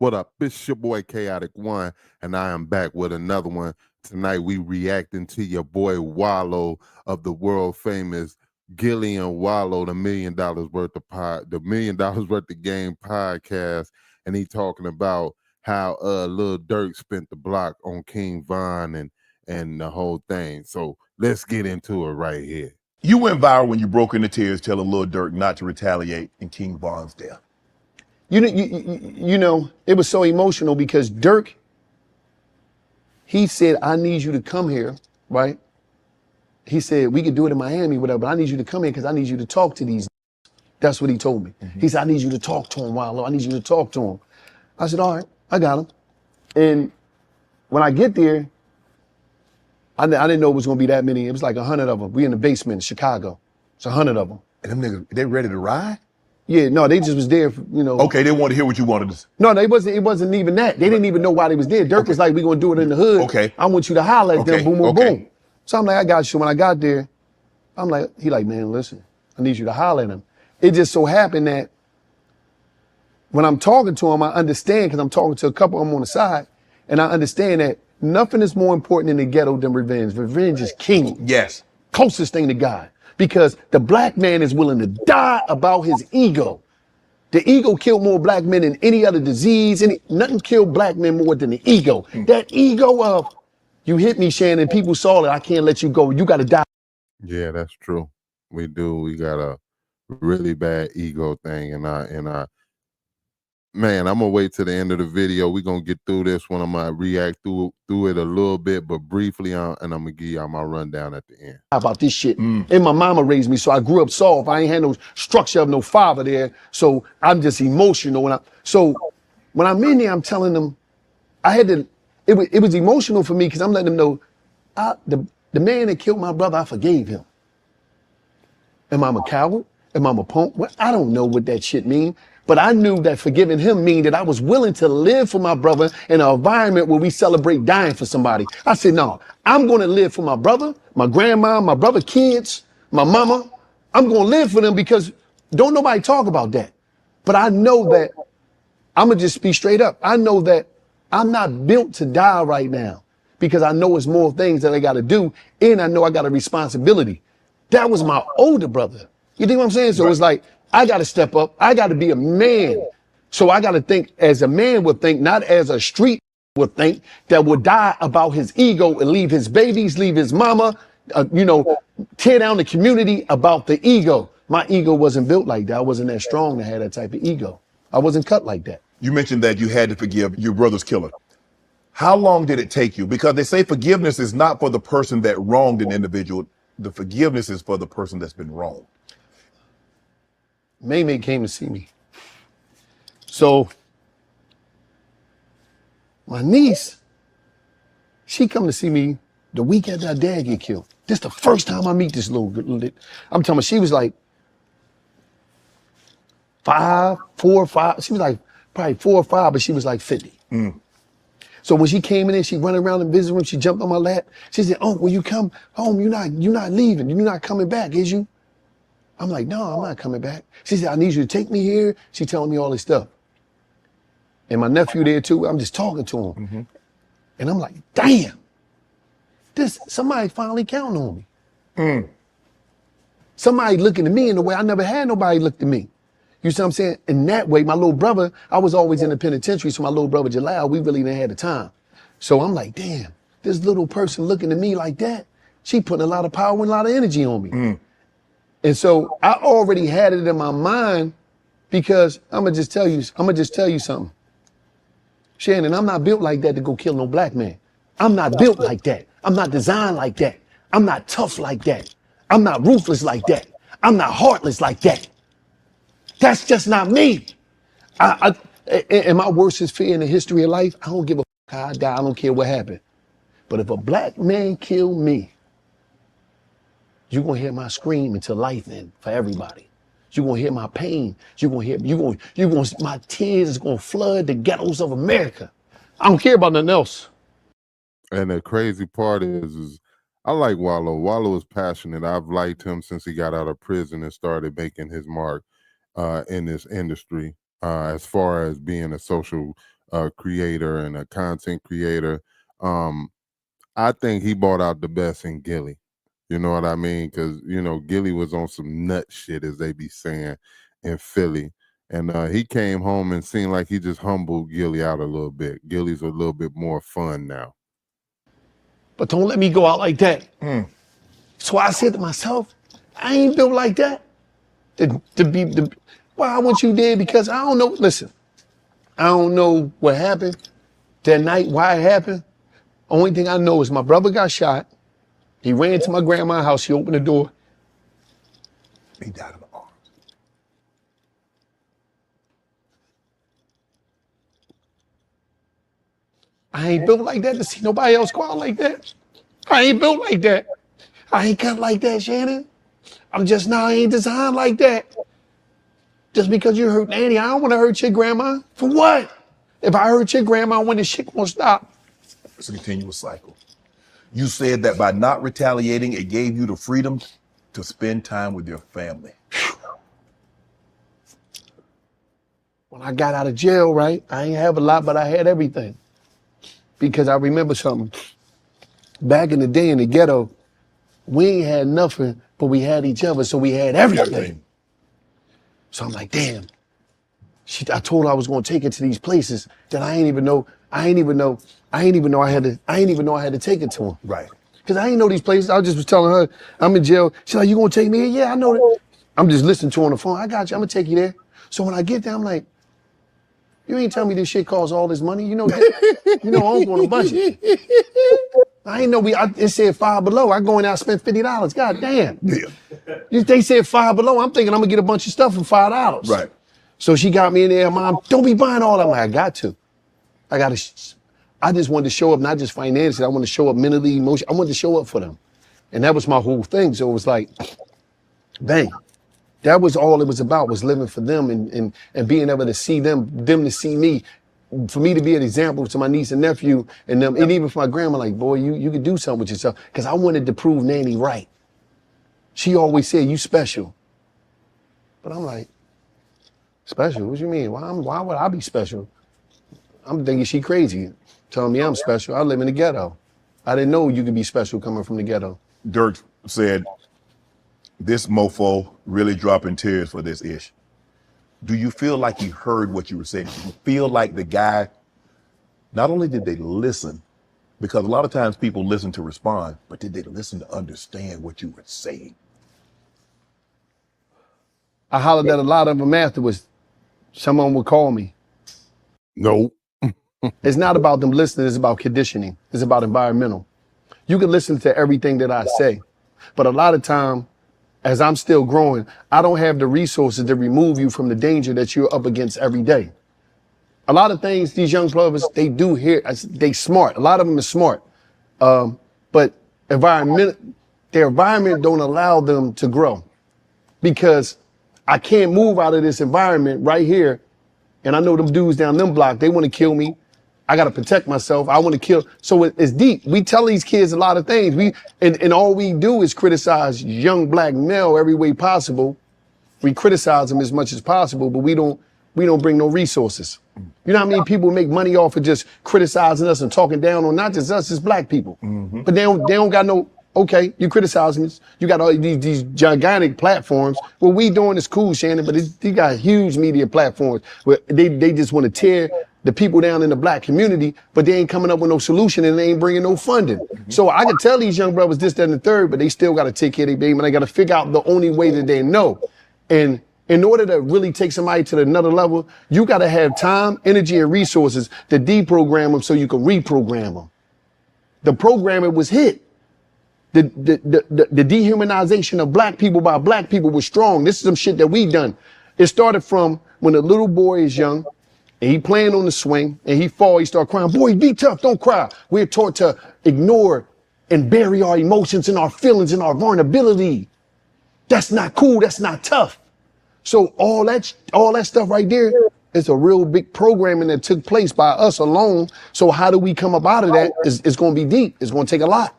What up? It's your boy Chaotic One, and I am back with another one. Tonight we reacting to your boy Wallo of the world famous Gillian Wallo, the $1 million worth of the $1 million worth of game podcast, and he talking about how Lil Durk spent the block on King Von and the whole thing. So let's get into it right here. You went viral when you broke into tears telling Lil Durk not to retaliate in King Von's death. You know, it was so emotional because Durk, he said, I need you to come here, right? He said, we could do it in Miami, whatever, but I need you to come here because I need you to talk to these. That's what he told me. Mm-hmm. He said, I need you to talk to him, Wallo. I need you to talk to him. I said, all right, I got him. And when I get there, I didn't know it was going to be that many. It was like 100 of them. We in the basement in Chicago. It's 100 of them. And them niggas, they ready to ride? Yeah, no, they just was there, you know. Okay, they want to hear what you wanted to say. No, it wasn't even that. They didn't even know why they was there. Durk was like, we gonna do it in the hood. Okay. I want you to holler at them, boom, boom, boom. So I'm like, I got you. When I got there, I'm like, he like, man, listen, I need you to holler at him. It just so happened that when I'm talking to him, I understand, because I'm talking to a couple of them on the side, and I understand that nothing is more important in the ghetto than revenge. Revenge is king. Yes. Closest thing to God. Because the black man is willing to die about his ego. The ego killed more black men than any other disease. Nothing killed black men more than the ego. That ego of, you hit me, Shannon, people saw it, I can't let you go. You got to die. Yeah, that's true. We do. We got a really bad ego thing. And man, I'm going to wait till the end of the video. We're going to get through this one. I'm going to react through it a little bit, but briefly, and I'm going to give y'all my rundown at the end. How about this shit? And my mama raised me, so I grew up soft. I ain't had no structure of no father there, so I'm just emotional. So when I'm in there, I'm telling them, it was emotional for me because I'm letting them know, the man that killed my brother, I forgave him. Am I a coward? Am I a punk? Well, I don't know what that shit mean. But I knew that forgiving him mean that I was willing to live for my brother in an environment where we celebrate dying for somebody. I said, no, I'm going to live for my brother, my grandma, my brother, kids, my mama. I'm going to live for them because don't nobody talk about that. But I know that, I'm going to just be straight up. I know that I'm not built to die right now because I know it's more things that I got to do. And I know I got a responsibility. That was my older brother. You think what I'm saying? So It's like, I got to step up. I got to be a man. So I got to think as a man would think, not as a street would think, that would die about his ego and leave his babies, leave his mama, tear down the community about the ego. My ego wasn't built like that. I wasn't that strong to have that type of ego. I wasn't cut like that. You mentioned that you had to forgive your brother's killer. How long did it take you? Because they say forgiveness is not for the person that wronged an individual. The forgiveness is for the person that's been wronged. May came to see me. So my niece, she come to see me the week after her dad get killed. This the first time I meet this little, I'm telling you, she was like 4 or 5. She was like probably 4 or 5, but she was like 50. So when she came in there, she ran around the visiting room, she jumped on my lap. She said, oh, when you come home, you're not leaving, you're not coming back, is you? I'm like, no, I'm not coming back. She said, I need you to take me here. She telling me all this stuff. And my nephew there too, I'm just talking to him. And I'm like, damn, somebody finally counting on me. Somebody looking at me in the way I never had nobody look at me. You see what I'm saying? In that way, my little brother, I was always in the penitentiary, so my little brother Jalal, we really didn't have the time. So I'm like, damn, this little person looking at me like that, she putting a lot of power and a lot of energy on me. And so I already had it in my mind because I'm gonna just tell you something. Shannon, I'm not built like that to go kill no black man. I'm not built like that. I'm not designed like that. I'm not tough like that. I'm not ruthless like that. I'm not heartless like that. That's just not me. And my worstest fear in the history of life, I don't give a fuck how I die. I don't care what happened. But if a black man kill me, you're gonna hear my scream until life end for everybody. You're gonna hear my pain. My tears is gonna flood the ghettos of America. I don't care about nothing else. And the crazy part is I like Wallo. Wallo is passionate. I've liked him since he got out of prison and started making his mark in this industry as far as being a social creator and a content creator. I think he brought out the best in Gilly. You know what I mean? Because, you know, Gilly was on some nut shit, as they be saying, in Philly. And he came home and seemed like he just humbled Gilly out a little bit. Gilly's a little bit more fun now. But don't let me go out like that. So I said to myself, I ain't built like that. Why I want you there? Because I don't know. Listen, I don't know what happened that night, why it happened. Only thing I know is my brother got shot. He ran to my grandma's house. She opened the door. He died in the arms. I ain't built like that to see nobody else go out like that. I ain't built like that. I ain't cut like that, Shannon. I'm just not, I ain't designed like that. Just because you hurt Nanny, I don't want to hurt your grandma. For what? If I hurt your grandma, when the shit won't stop. It's a continuous cycle. You said that by not retaliating, it gave you the freedom to spend time with your family. When I got out of jail, right, I ain't have a lot, but I had everything. Because I remember something. Back in the day in the ghetto, we ain't had nothing, but we had each other, so we had everything. So I'm like, damn. I told her I was gonna take her to these places that I ain't even know I had to take her to them. Right. Cause I ain't know these places. I just was telling her, I'm in jail. She's like, you gonna take me here? Yeah, I know that. I'm just listening to her on the phone. I got you, I'm gonna take you there. So when I get there, I'm like, you ain't tell me this shit costs all this money. You know, I'm on a budget. I ain't know it said Five Below. I go in there, I spent $50. God damn. Yeah. They said Five Below. I'm thinking I'm gonna get a bunch of stuff for $5. Right. So she got me in there, Mom, don't be buying all that. I'm like, I got to. I just wanted to show up, not just financially. I wanted to show up mentally, emotionally. I wanted to show up for them. And that was my whole thing. So it was like, bang. That was all it was about, was living for them and being able to see them to see me. For me to be an example to my niece and nephew and them, and even for my grandma, like, boy, you could do something with yourself. Because I wanted to prove Nanny right. She always said, you special. But I'm like, special? What you mean? Why would I be special? I'm thinking she crazy, telling me I'm special. I live in the ghetto. I didn't know you could be special coming from the ghetto. Durk said, this mofo really dropping tears for this ish. Do you feel like he heard what you were saying? Do you feel like the guy, not only did they listen, because a lot of times people listen to respond, but did they listen to understand what you were saying? I hollered at a lot of them afterwards. Some of them would call me. Nope. It's not about them listening, it's about conditioning. It's about environmental. You can listen to everything that I say, but a lot of time, as I'm still growing, I don't have the resources to remove you from the danger that you're up against every day. A lot of things these young brothers, they do here, they smart. A lot of them are smart. But their environment don't allow them to grow. Because I can't move out of this environment right here. And I know them dudes down them block, they want to kill me. I got to protect myself. I want to kill. So it's deep. We tell these kids a lot of things. And all we do is criticize young black male every way possible. We criticize them as much as possible, but we don't bring no resources. You know how many people make money off of just criticizing us and talking down on not just us, it's black people. Mm-hmm. But they don't got no, okay, you criticizing us. You got all these gigantic platforms. What we doing is cool, Shannon, but they got huge media platforms where they just want to tear the people down in the black community, but they ain't coming up with no solution and they ain't bringing no funding. Mm-hmm. So I can tell these young brothers this, that, and the third, but they still got to take care of their baby and they got to figure out the only way that they know. And in order to really take somebody to another level, you got to have time, energy, and resources to deprogram them so you can reprogram them. The programming was hit. The dehumanization of black people by black people was strong. This is some shit that we done. It started from when a little boy is young and he playing on the swing and he fall, he start crying. Boy, be tough, don't cry. We're taught to ignore and bury our emotions and our feelings and our vulnerability. That's not cool, that's not tough. So all that stuff right there is a real big programming that took place by us alone. So how do we come up out of that? It's going to be deep. It's going to take a lot.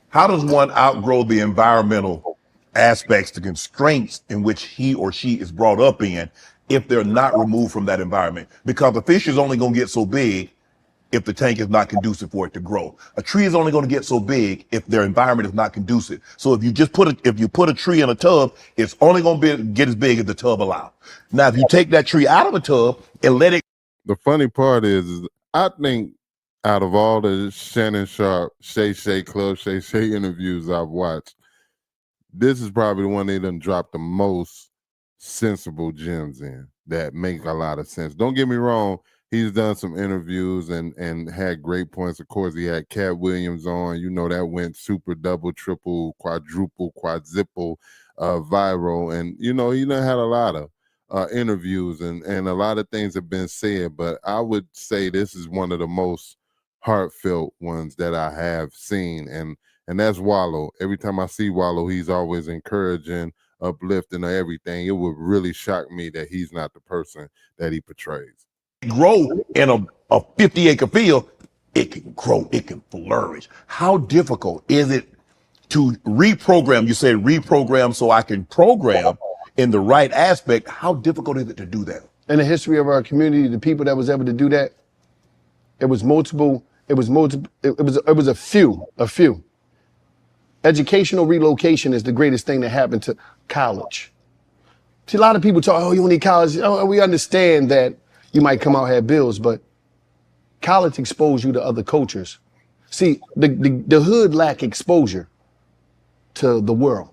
How does one outgrow the environmental aspects, the constraints in which he or she is brought up in, if they're not removed from that environment, because the fish is only going to get so big if the tank is not conducive for it to grow. A tree is only going to get so big if their environment is not conducive. So if you just put a tree in a tub, it's only going to get as big as the tub allows. Now, if you take that tree out of a tub and let it. The funny part is I think out of all the Shannon Sharp, Shay Shay Club, Shay Shay interviews I've watched, this is probably the one they done dropped the most sensible gems in that make a lot of sense. Don't get me wrong, he's done some interviews and had great points. Of course, he had Cat Williams on. You know, that went super, double, triple, quadruple, quadruple viral. And, you know, he done had a lot of interviews and a lot of things have been said. But I would say this is one of the most heartfelt ones that I have seen. And that's Wallo. Every time I see Wallo, he's always encouraging, uplifting, or everything. It would really shock me that he's not the person that he portrays. Grow in a 50-acre field, it can grow, it can flourish. How difficult is it to reprogram? You said reprogram so I can program in the right aspect. How difficult is it to do that? In the history of our community, the people that was able to do that, it was a few. Educational relocation is the greatest thing that happened to college. See, a lot of people talk, oh, you don't need college. Oh, we understand that you might come out and have bills, but college exposed you to other cultures. See, the hood lack exposure to the world.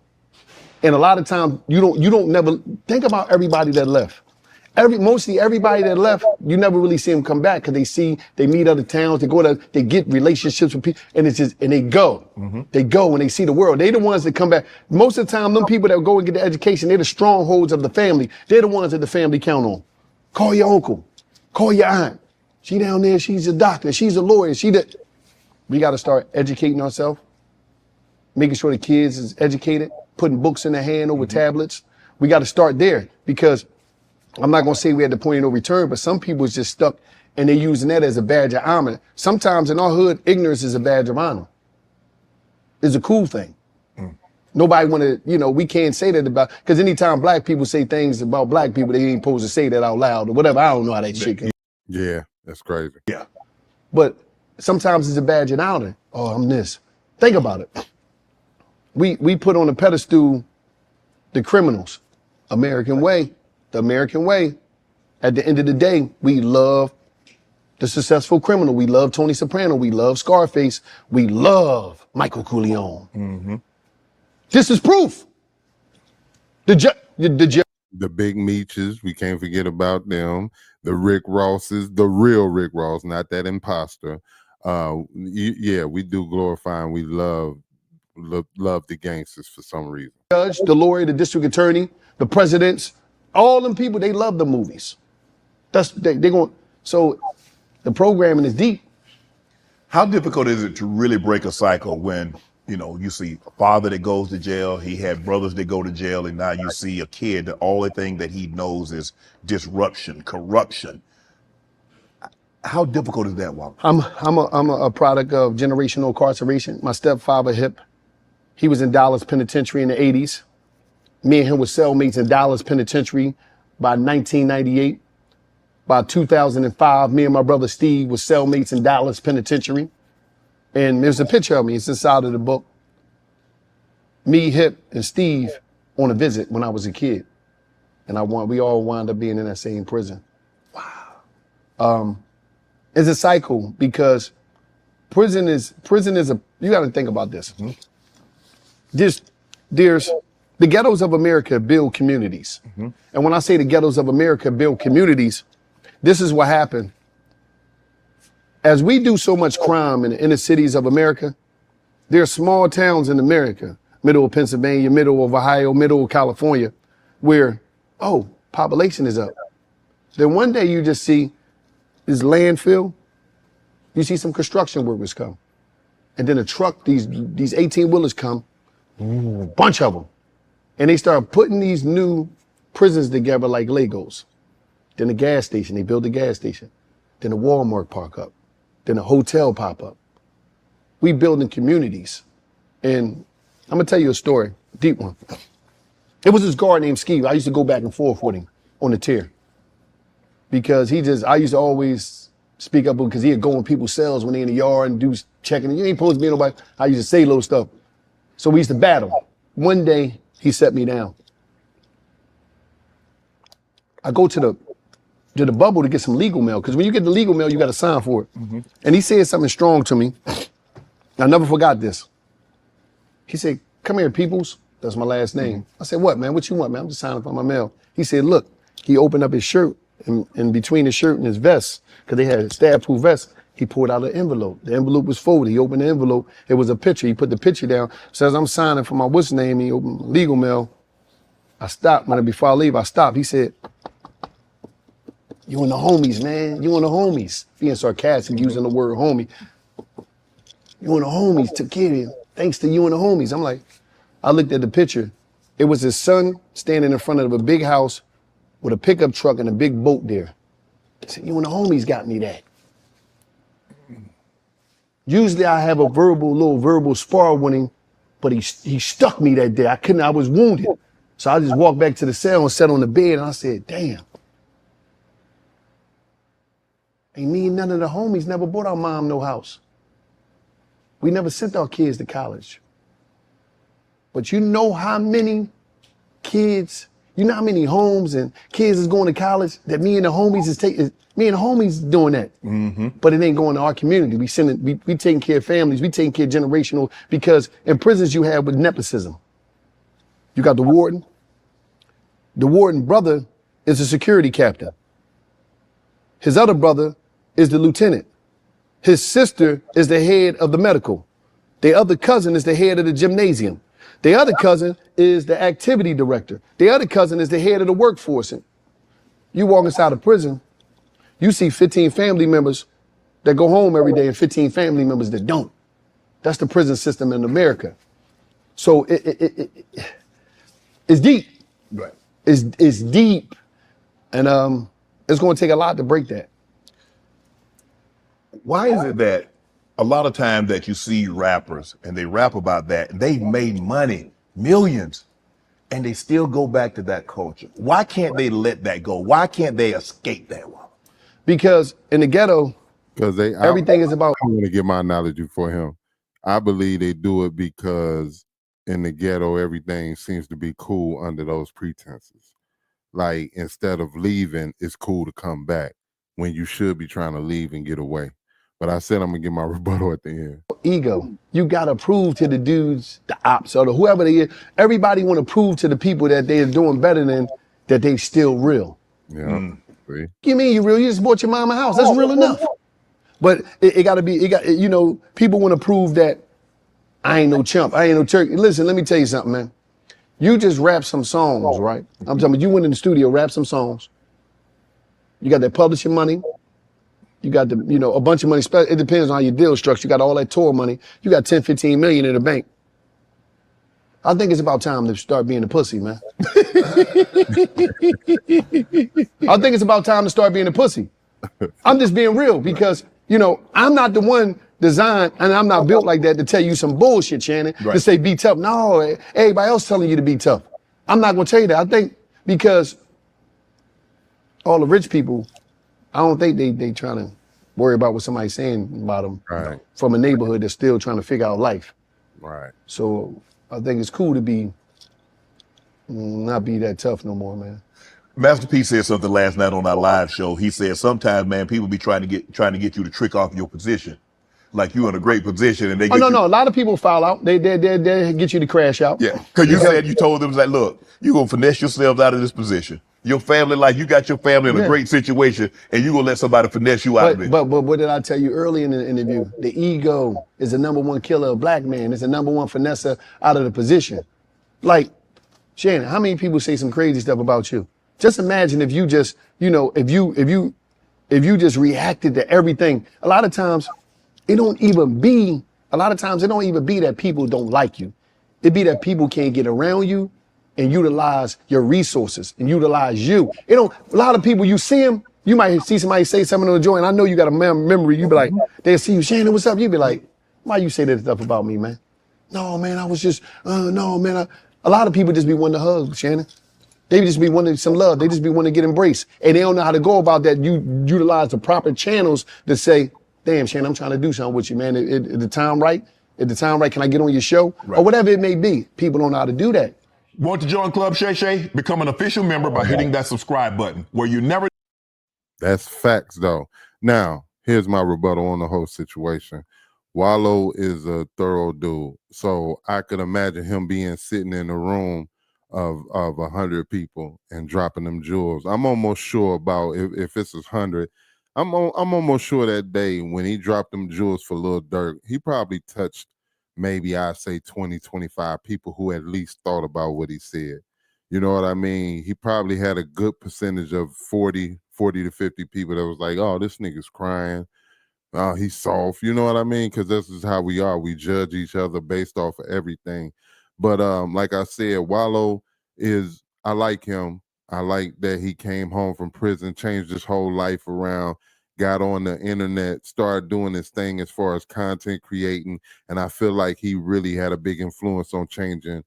And a lot of times you don't never think about everybody that left. Mostly everybody that left, you never really see them come back because they meet other towns, they get relationships with people, and they go. Mm-hmm. They go and they see the world. They're the ones that come back. Most of the time, them people that go and get the education, they're the strongholds of the family. They're the ones that the family count on. Call your uncle, call your aunt. She down there, she's a doctor, she's a lawyer, we gotta start educating ourselves, making sure the kids is educated, putting books in their hand over tablets. We gotta start there because I'm not gonna say we had the point of no return, but some people is just stuck and they're using that as a badge of honor. Sometimes in our hood, ignorance is a badge of honor. It's a cool thing. Nobody wanna, we can't say that about, because anytime black people say things about black people, they ain't supposed to say that out loud or whatever. I don't know how that shit can. Yeah, that's crazy. Yeah. But sometimes it's a badge of honor. Oh, I'm this. Think about it. We put on a pedestal the criminals. American way. The American way. At the end of the day, we love the successful criminal. We love Tony Soprano. We love Scarface. We love Michael Corleone. Mm-hmm. This is proof. The Big Meaches, we can't forget about them. The Rick Rosses, the real Rick Ross, not that imposter. We do glorify and we love the gangsters for some reason. Judge, the lawyer, the district attorney, the presidents, all them people, they love the movies. So the programming is deep. How difficult is it to really break a cycle when, you see a father that goes to jail, he had brothers that go to jail, and now you see a kid, the only thing that he knows is disruption, corruption. How difficult is that, Wallo? I'm a product of generational incarceration. My stepfather, Hip, he was in Dallas Penitentiary in the 80s. Me and him were cellmates in Dallas Penitentiary by 1998. By 2005, me and my brother Steve were cellmates in Dallas Penitentiary. And there's a picture of me, it's inside of the book. Me, Hip, and Steve on a visit when I was a kid. And we all wound up being in that same prison. Wow. It's a cycle because prison is you gotta think about this. Mm-hmm. There's the ghettos of America build communities. Mm-hmm. And when I say the ghettos of America build communities, this is what happened. As we do so much crime in the inner cities of America, there are small towns in America, middle of Pennsylvania, middle of Ohio, middle of California, where, population is up. Then one day you just see this landfill, you see some construction workers come. And then a truck, these 18-wheelers come, a bunch of them. And they start putting these new prisons together like Legos. Then the gas station, they build the gas station. Then the Walmart park up. Then a hotel pop up. We building communities. And I'm gonna tell you a story, a deep one. It was this guard named Ski. I used to go back and forth with him on the tier. because I used to always speak up because he'd go in people's cells when they in the yard and do checking. You ain't supposed to be nobody. I used to say little stuff. So we used to battle. One day he set me down. I go to the bubble to get some legal mail, because when you get the legal mail, you got to sign for it. And he said something strong to me. I never forgot this. He said, "Come here, Peoples." That's my last name. I said, "What, man? What you want, man? I'm just signing for my mail." He said, "Look." He opened up his shirt, and in between his shirt and his vest, because they had stab-proof vests, he pulled out an envelope. The envelope was folded. He opened the envelope. It was a picture. He put the picture down. Says, "I'm signing for my what's name." He opened legal mail. I stopped. Before I leave, I stopped. He said, "You and the homies, man. You and the homies." Being sarcastic, using the word homie. "You and the homies took care of you. Thanks to you and the homies." I'm like, I looked at the picture. It was his son standing in front of a big house with a pickup truck and a big boat there. I said, "You and the homies got me that." Usually I have a little verbal spar with him, but he stuck me that day. I was wounded. So I just walked back to the cell and sat on the bed, and I said, "Damn. Ain't me and none of the homies never bought our mom no house. We never sent our kids to college. But you know how many kids, you know how many homes and kids is going to college that me and the homies doing that. But it ain't going to our community. We taking care of families. We taking care of generational, because in prisons you have with nepotism. You got the warden. The warden brother is a security captain. His other brother is the lieutenant. His sister is the head of the medical. The other cousin is the head of the gymnasium. The other cousin is the activity director. The other cousin is the head of the workforce. And you walk inside a prison, you see 15 family members that go home every day and 15 family members that don't. That's the prison system in America. So it's deep. Right. It's deep. And it's going to take a lot to break that. Why is it that a lot of times that you see rappers and they rap about that, they've made money, millions, and they still go back to that culture? Why can't they let that go? Why can't they escape that one? Because in the ghetto, everything is about. I'm going to get my analogy for him. I believe they do it because in the ghetto, everything seems to be cool under those pretenses. Like, instead of leaving, it's cool to come back when you should be trying to leave and get away. But I said I'm going to get my rebuttal at the end. Ego. You got to prove to the dudes, the ops, or whoever they is. Everybody want to prove to the people that they're doing better than that they still real. Yeah. See? You mean you real? You just bought your mama a house. That's real enough. But it got to be, people want to prove that I ain't no chump. I ain't no turkey. Listen, let me tell you something, man. You just rap some songs, right? I'm talking about you went in the studio, rap some songs. You got that publishing money. You got a bunch of money. It depends on how your deal structure. You got all that tour money. You got 10, 15 million in the bank. I think it's about time to start being a pussy, man. I think it's about time to start being a pussy. I'm just being real because, I'm not the one designed, and I'm not built like that to tell you some bullshit, Shannon, to say be tough. No, everybody else telling you to be tough. I'm not going to tell you that. I think because all the rich people, I don't think they trying to worry about what somebody's saying about them from a neighborhood that's still trying to figure out life. Right. So I think it's cool to not be that tough no more, man. Master P said something last night on our live show. He said sometimes, man, people be trying to get you to trick off your position, like you in a great position, and they. No. A lot of people foul out. They get you to crash out. Yeah, because you told them that, look, you gonna finesse yourselves out of this position. Your family, like you got your family in a great situation, and you gonna let somebody finesse you out of it. But what did I tell you early in the interview? The ego is the number one killer of black man. It's the number one finesser out of the position. Like, Shannon, how many people say some crazy stuff about you? Just imagine if you just, if you just reacted to everything. A lot of times it don't even be that people don't like you. It be that people can't get around you and utilize your resources and utilize you. A lot of people, you see them, you might see somebody say something on the joint. I know you got a memory. You be like, they'll see you, Shannon, what's up? You be like, why you say that stuff about me, man? No, man, I was just, no, man. A lot of people just be wanting to hug, Shannon. They just be wanting some love. They just be wanting to get embraced. And they don't know how to go about that. You utilize the proper channels to say, damn, Shane, I'm trying to do something with you, man. At the time right, at the time right, can I get on your show? Right. Or whatever it may be. People don't know how to do that. Want to join Club Shay Shay? Become an official member by hitting that subscribe button where you never. That's facts, though. Now, here's my rebuttal on the whole situation. Wallo is a thorough dude, so I could imagine him being sitting in a room of 100 people and dropping them jewels. I'm almost sure about if it's 100. I'm almost sure that day when he dropped them jewels for Lil Durk, he probably touched maybe I say 20, 25 people who at least thought about what he said. You know what I mean? He probably had a good percentage of 40 to 50 people that was like, oh, this nigga's crying. Oh, he's soft. You know what I mean? Because this is how we are. We judge each other based off of everything. But like I said, Wallo I like him. I like that he came home from prison, changed his whole life around, got on the internet, started doing his thing as far as content creating. And I feel like he really had a big influence on changing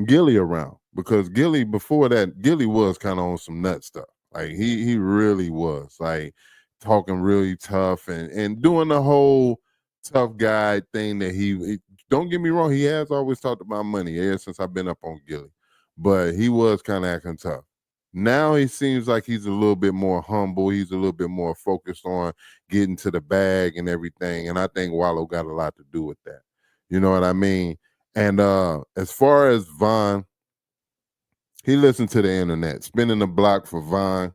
Gilly around, because Gilly before that, Gilly was kind of on some nut stuff. Like he really was like talking really tough and doing the whole tough guy thing that don't get me wrong, he has always talked about money ever since I've been up on Gilly, but he was kind of acting tough. Now he seems like he's a little bit more humble. He's a little bit more focused on getting to the bag and everything. And I think Wallo got a lot to do with that. You know what I mean? And as far as Von, he listened to the internet, spinning the block for Von.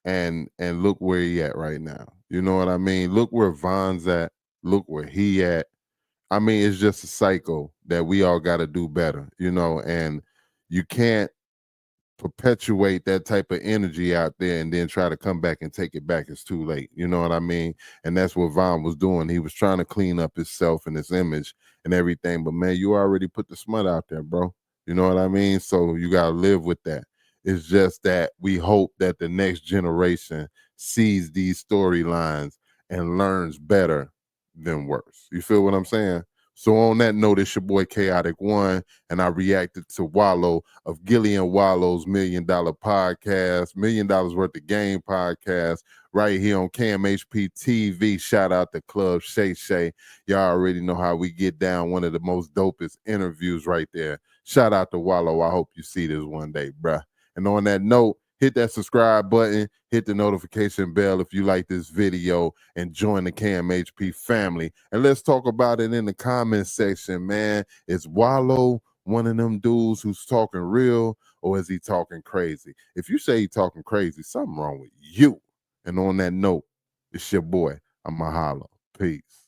And look where he at right now. You know what I mean? Look where Von's at. Look where he at. I mean, it's just a cycle that we all got to do better, you know, and you can't perpetuate that type of energy out there and then try to come back and take it back. It's too late. You know what I mean? And that's what Von was doing. He was trying to clean up himself and his image and everything. But man, you already put the smut out there, bro. You know what I mean? So you got to live with that. It's just that we hope that the next generation sees these storylines and learns better than worse. You feel what I'm saying? So on that note, it's your boy Kaotic One, and I reacted to Wallo of Gilly and Wallo's $1 Million podcast, $1 million worth of game podcast, right here on KMHP TV. Shout out to Club Shay Shay. Y'all already know how we get down. One of the most dopest interviews right there. Shout out to Wallo. I hope you see this one day, bruh. And on that note, hit that subscribe button, hit the notification bell if you like this video, and join the KMHP family. And let's talk about it in the comment section, man. Is Wallo one of them dudes who's talking real, or is he talking crazy? If you say he talking crazy, something wrong with you. And on that note, it's your boy. I'm Mahalo. Peace.